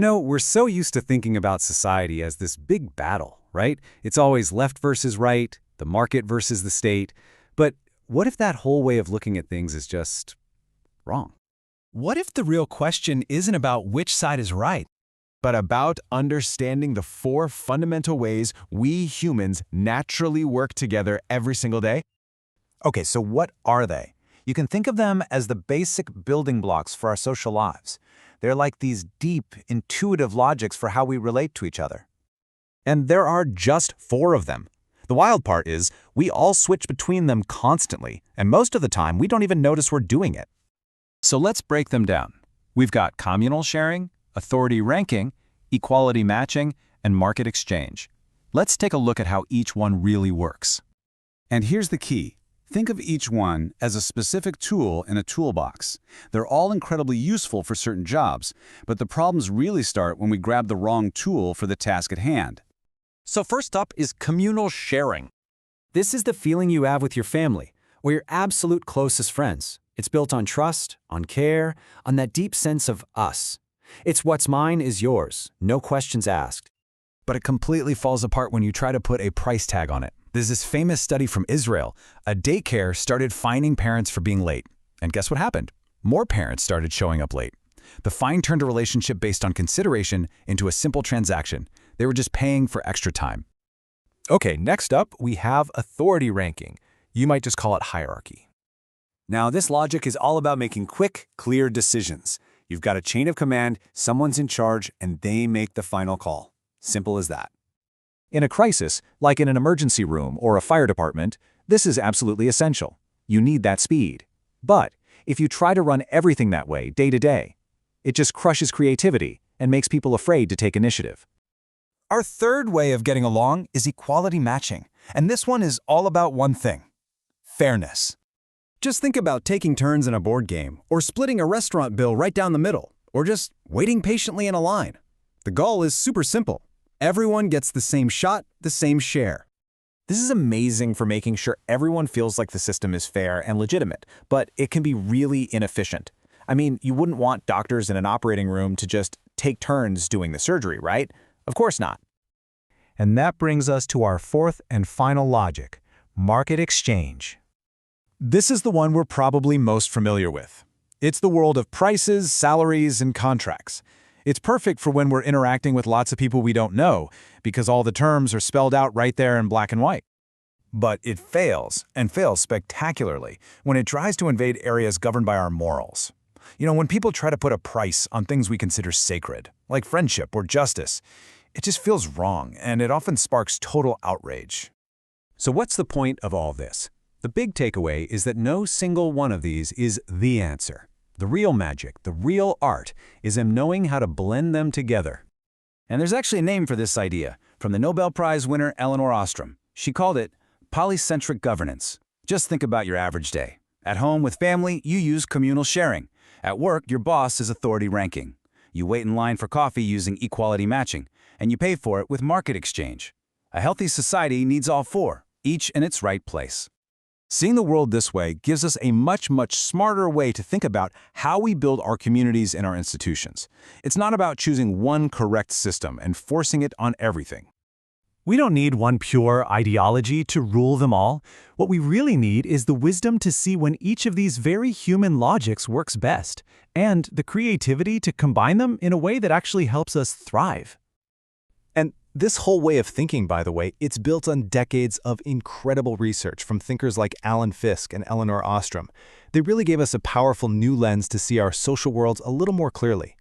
We're so used to thinking about society as this big battle, right? It's always left versus right, the market versus the state. But what if that whole way of looking at things is just wrong? What if the real question isn't about which side is right, but about understanding the 4 fundamental ways we humans naturally work together every single day? Okay, so what are they? You can think of them as the basic building blocks for our social lives. They're like these deep, intuitive logics for how we relate to each other. And there are just 4 of them. The wild part is, we all switch between them constantly, and most of the time we don't even notice we're doing it. So let's break them down. We've got communal sharing, authority ranking, equality matching, and market exchange. Let's take a look at how each one really works. And here's the key. Think of each one as a specific tool in a toolbox. They're all incredibly useful for certain jobs, but the problems really start when we grab the wrong tool for the task at hand. So first up is communal sharing. This is the feeling you have with your family, or your absolute closest friends. It's built on trust, on care, on that deep sense of us. It's what's mine is yours, no questions asked. But it completely falls apart when you try to put a price tag on it. There's this famous study from Israel. A daycare started fining parents for being late. And guess what happened? More parents started showing up late. The fine turned a relationship based on consideration into a simple transaction. They were just paying for extra time. Okay, next up, we have authority ranking. You might just call it hierarchy. Now, this logic is all about making quick, clear decisions. You've got a chain of command, someone's in charge, and they make the final call. Simple as that. In a crisis, like in an emergency room or a fire department, this is absolutely essential. You need that speed. But if you try to run everything that way day to day, it just crushes creativity and makes people afraid to take initiative. Our third way of getting along is equality matching, and this one is all about one thing: fairness. Just think about taking turns in a board game, or splitting a restaurant bill right down the middle, or just waiting patiently in a line. The goal is super simple. Everyone gets the same shot, the same share. This is amazing for making sure everyone feels like the system is fair and legitimate, but it can be really inefficient. I mean, you wouldn't want doctors in an operating room to just take turns doing the surgery, right? Of course not. And that brings us to our 4th and final logic: market exchange. This is the one we're probably most familiar with. It's the world of prices, salaries, and contracts. It's perfect for when we're interacting with lots of people we don't know, because all the terms are spelled out right there in black and white. But it fails, and fails spectacularly, when it tries to invade areas governed by our morals. When people try to put a price on things we consider sacred, like friendship or justice, it just feels wrong, and it often sparks total outrage. So what's the point of all this? The big takeaway is that no single one of these is the answer. The real magic, the real art, is in knowing how to blend them together. And there's actually a name for this idea, from the Nobel Prize winner Elinor Ostrom. She called it polycentric governance. Just think about your average day. At home with family, you use communal sharing. At work, your boss is authority ranking. You wait in line for coffee using equality matching, and you pay for it with market exchange. A healthy society needs all 4, each in its right place. Seeing the world this way gives us a much smarter way to think about how we build our communities and our institutions. It's not about choosing one correct system and forcing it on everything. We don't need one pure ideology to rule them all. What we really need is the wisdom to see when each of these very human logics works best, and the creativity to combine them in a way that actually helps us thrive. And this whole way of thinking, by the way, it's built on decades of incredible research from thinkers like Alan Fiske and Elinor Ostrom. They really gave us a powerful new lens to see our social worlds a little more clearly.